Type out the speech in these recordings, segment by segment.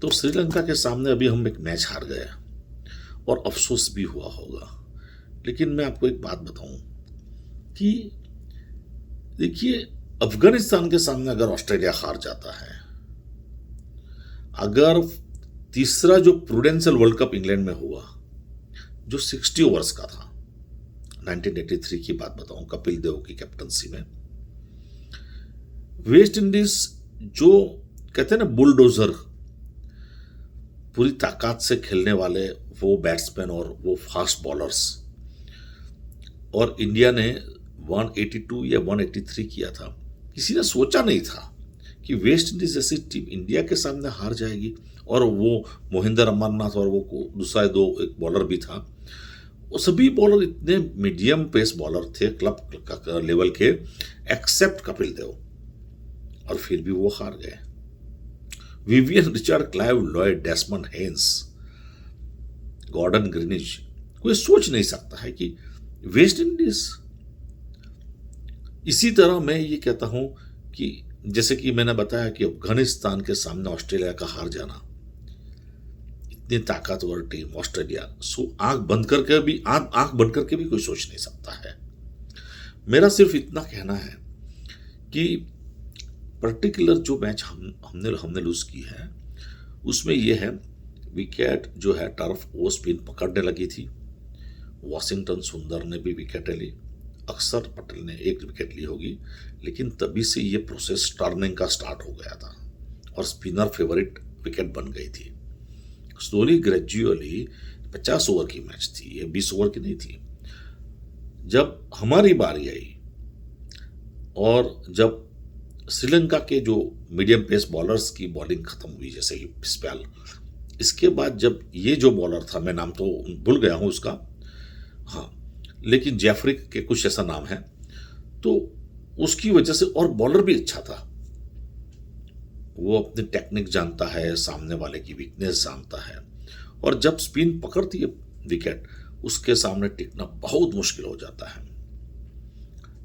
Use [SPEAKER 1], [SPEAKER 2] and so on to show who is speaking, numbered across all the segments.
[SPEAKER 1] तो श्रीलंका के सामने अभी हम एक मैच हार गए और अफसोस भी हुआ होगा। लेकिन मैं आपको एक बात बताऊं कि देखिए, अफगानिस्तान के सामने अगर ऑस्ट्रेलिया हार जाता है, अगर तीसरा जो प्रूडेंशियल वर्ल्ड कप इंग्लैंड में हुआ जो 60 ओवर्स का था, 1983 की बात बताऊं, कपिल देव की कैप्टनसी में, वेस्ट इंडीज जो कहते हैं ना बुलडोजर, पूरी ताकत से खेलने वाले वो बैट्समैन और वो फास्ट बॉलर्स, और इंडिया ने 182 या 183 किया था। किसी ने सोचा नहीं था कि वेस्ट इंडीज जैसी टीम इंडिया के सामने हार जाएगी, और वो मोहिंदर अमरनाथ और वो दूसरा एक बॉलर भी था। वो सभी बॉलर इतने मीडियम पेस बॉलर थे क्लब लेवल के, एक्सेप्ट कपिल देव, और फिर भी वो हार गए। Vivian Richard, Clive Lloyd, Desmond Haynes, Gordon Greenidge, कोई सोच नहीं सकता है कि वेस्ट इंडीज। इसी तरह मैं ये कहता हूं कि जैसे कि मैंने बताया कि अफगानिस्तान के सामने ऑस्ट्रेलिया का हार जाना, इतनी ताकतवर टीम ऑस्ट्रेलिया, आंख बंद करके भी कोई सोच नहीं सकता है। मेरा सिर्फ इतना कहना है कि पर्टिकुलर जो मैच हमने लूज की है, उसमें यह है विकेट जो है टर्फ वो स्पिन पकड़ने लगी थी। वॉशिंगटन सुंदर ने भी विकेटें ली, अक्षर पटेल ने एक विकेट ली होगी, लेकिन तभी से ये प्रोसेस टर्निंग का स्टार्ट हो गया था और स्पिनर फेवरेट विकेट बन गई थी। स्लोली ग्रेजुअली 50 ओवर की मैच थी, ये 20 ओवर की नहीं थी। जब हमारी बारी आई और जब श्रीलंका के जो मीडियम पेस बॉलर्स की बॉलिंग खत्म हुई, जैसे कि स्पेल, इसके बाद जब ये जो बॉलर था, मैं नाम तो भूल गया हूं उसका, हाँ, लेकिन जैफरी के कुछ ऐसा नाम है, तो उसकी वजह से, और बॉलर भी अच्छा था, वो अपनी टेक्निक जानता है, सामने वाले की वीकनेस जानता है, और जब स्पिन पकड़ती है विकेट, उसके सामने टिकना बहुत मुश्किल हो जाता है।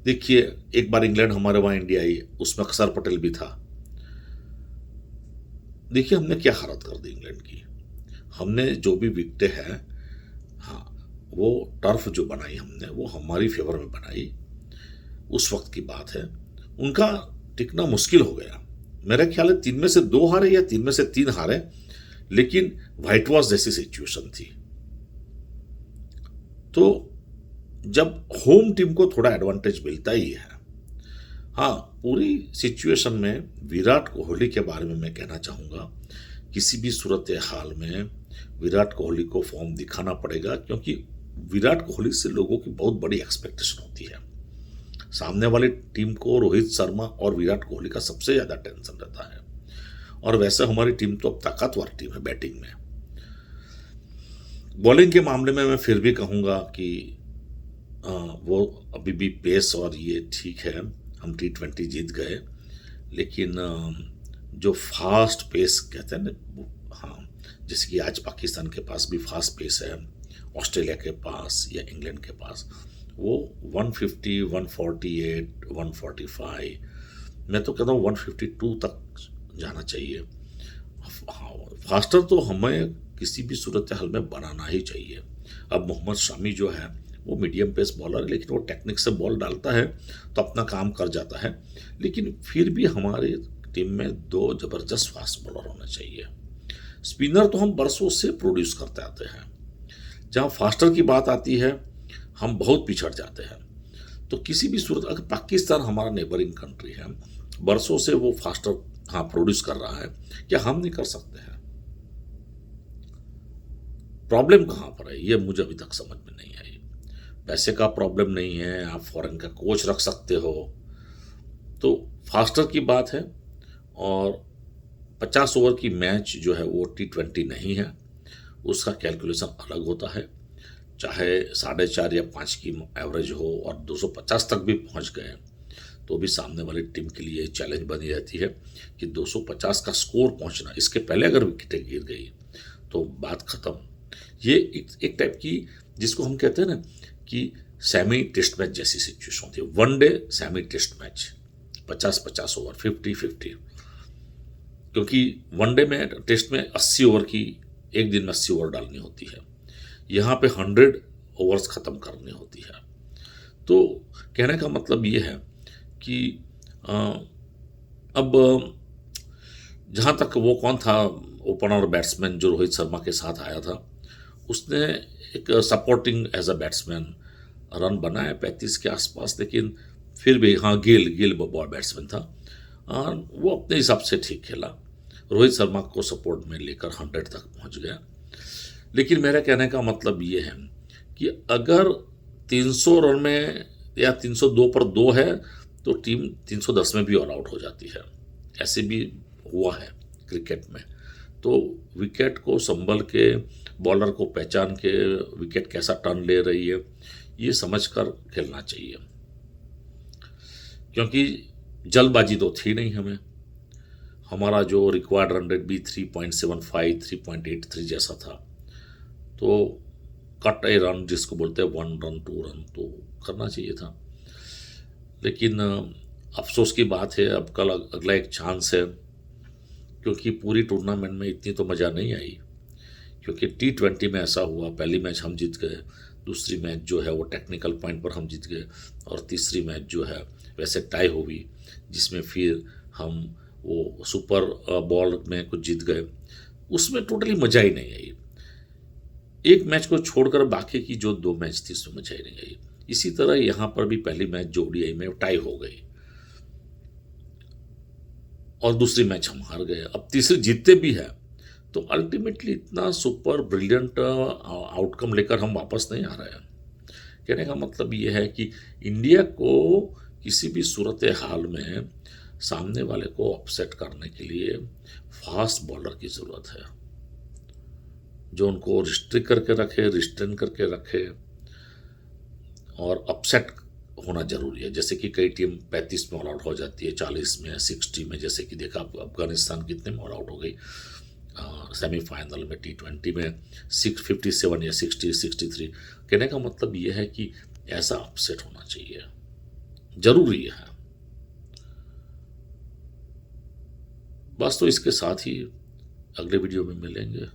[SPEAKER 1] देखिए, एक बार इंग्लैंड हमारे वहां इंडिया आई, उसमें अक्षर पटेल भी था। देखिए हमने क्या हालत कर दी इंग्लैंड की। हमने जो भी विकेटें हैं, हाँ, वो टर्फ जो बनाई हमने, वो हमारी फेवर में बनाई, उस वक्त की बात है। उनका टिकना मुश्किल हो गया। मेरा ख्याल है 3 में से 2 हारे या 3 में से 3 हारे, लेकिन व्हाइट वॉश जैसी सिचुएशन थी। तो जब होम टीम को थोड़ा एडवांटेज मिलता ही है। हाँ, पूरी सिचुएशन में विराट कोहली के बारे में मैं कहना चाहूँगा, किसी भी सूरत हाल में विराट कोहली को फॉर्म दिखाना पड़ेगा, क्योंकि विराट कोहली से लोगों की बहुत बड़ी एक्सपेक्टेशन होती है। सामने वाली टीम को रोहित शर्मा और विराट कोहली का सबसे ज़्यादा टेंशन रहता है, और वैसे हमारी टीम तो अब ताकतवर टीम है बैटिंग में। बॉलिंग के मामले में मैं फिर भी कहूँगा कि वो अभी भी पेस और ये ठीक है, हम T20 जीत गए, लेकिन जो फास्ट पेस कहते हैं ना, हाँ, जैसे कि आज पाकिस्तान के पास भी फास्ट पेस है, ऑस्ट्रेलिया के पास या इंग्लैंड के पास, वो 150, 148, 145, मैं तो कहता हूँ 152 तक जाना चाहिए। हाँ, फास्टर तो हमें किसी भी सूरत हाल में बनाना ही चाहिए। अब मोहम्मद शामी जो है वो मीडियम पेस बॉलर है, लेकिन वो टेक्निक से बॉल डालता है तो अपना काम कर जाता है, लेकिन फिर भी हमारी टीम में 2 जबरदस्त फास्ट बॉलर होने चाहिए। स्पिनर तो हम बरसों से प्रोड्यूस करते आते हैं, जहाँ फास्टर की बात आती है हम बहुत पिछड़ जाते हैं। तो किसी भी सूरत, अगर पाकिस्तान हमारा नेबरिंग कंट्री है, बरसों से वो फास्टर हाँ प्रोड्यूस कर रहा है, क्या हम नहीं कर सकते हैं? प्रॉब्लम कहाँ पर है, ये मुझे अभी तक समझ में नहीं आई। पैसे का प्रॉब्लम नहीं है, आप फॉरेन का कोच रख सकते हो, तो फास्टर की बात है। और 50 ओवर की मैच जो है वो T20 नहीं है, उसका कैलकुलेशन अलग होता है। चाहे 4.5 या 5 की एवरेज हो और 250 तक भी पहुंच गए, तो भी सामने वाली टीम के लिए चैलेंज बनी रहती है कि 250 का स्कोर पहुंचना, इसके पहले अगर विकेटें गिर गई तो बात खत्म। ये एक टाइप की, जिसको हम कहते हैं ना कि सेमी टेस्ट मैच जैसी सिचुएशन होती है, 1 day semi test match, 50-50 over, 50-50, क्योंकि वनडे में टेस्ट में 80 ओवर की, एक दिन में 80 ओवर डालनी होती है, यहाँ पे 100 ओवर्स ख़त्म करनी होती है। तो कहने का मतलब ये है कि अ, अब जहाँ तक वो कौन था ओपनर बैट्समैन जो रोहित शर्मा के साथ आया था, उसने एक supporting as a batsman run बनाए 35 के आसपास, लेकिन फिर भी हाँ, गिल बॉल बैट्समैन था और वो अपने हिसाब से ठीक खेला, रोहित शर्मा को सपोर्ट में लेकर 100 तक पहुंच गया। लेकिन मेरा कहने का मतलब ये है कि अगर 300 रन में या 302 पर 2 है तो टीम 310 में भी ऑल आउट हो जाती है, ऐसे भी हुआ है क्रिकेट में। तो विकेट को संभल के, बॉलर को पहचान के, विकेट कैसा टर्न ले रही है ये समझकर खेलना चाहिए, क्योंकि जल्दबाजी तो थी नहीं हमें। हमारा जो रिक्वायर्ड रन रेट भी 3.75 3.83 जैसा था, तो कट ए रन जिसको बोलते हैं 1 रन 2 रन तो करना चाहिए था। लेकिन अफसोस की बात है, अब कल अगला एक चांस है, क्योंकि पूरी टूर्नामेंट में इतनी तो मज़ा नहीं आई, क्योंकि T20 में ऐसा हुआ, पहली मैच हम जीत गए, दूसरी मैच जो है वो टेक्निकल पॉइंट पर हम जीत गए, और तीसरी मैच जो है वैसे टाई हुई, जिसमें फिर हम वो सुपर बॉल में कुछ जीत गए। उसमें टोटली मज़ा ही नहीं आई। एक मैच को छोड़कर बाकी की जो 2 मैच थी उसमें मज़ा ही नहीं आई। इसी तरह यहाँ पर भी पहली मैच जो ODI में टाई हो गई और दूसरी मैच हम हार गए, अब तीसरी जीतते भी है, तो अल्टीमेटली इतना सुपर ब्रिलियंट आउटकम लेकर हम वापस नहीं आ रहे हैं। कहने का मतलब ये है कि इंडिया को किसी भी सूरत हाल में सामने वाले को अपसेट करने के लिए फास्ट बॉलर की ज़रूरत है, जो उनको रिस्ट्रिक्ट करके रखे, रिस्ट्रेन करके रखे, और अपसेट होना जरूरी है। जैसे कि कई टीम 35 में ऑल आउट हो जाती है, 40 में, 60 में, जैसे कि देखा अफगानिस्तान कितने में ऑल आउट हो गई सेमीफाइनल में T20 में 657 या 60 63। कहने का मतलब यह है कि ऐसा अपसेट होना चाहिए, जरूरी है। बस, तो इसके साथ ही अगले वीडियो में मिलेंगे।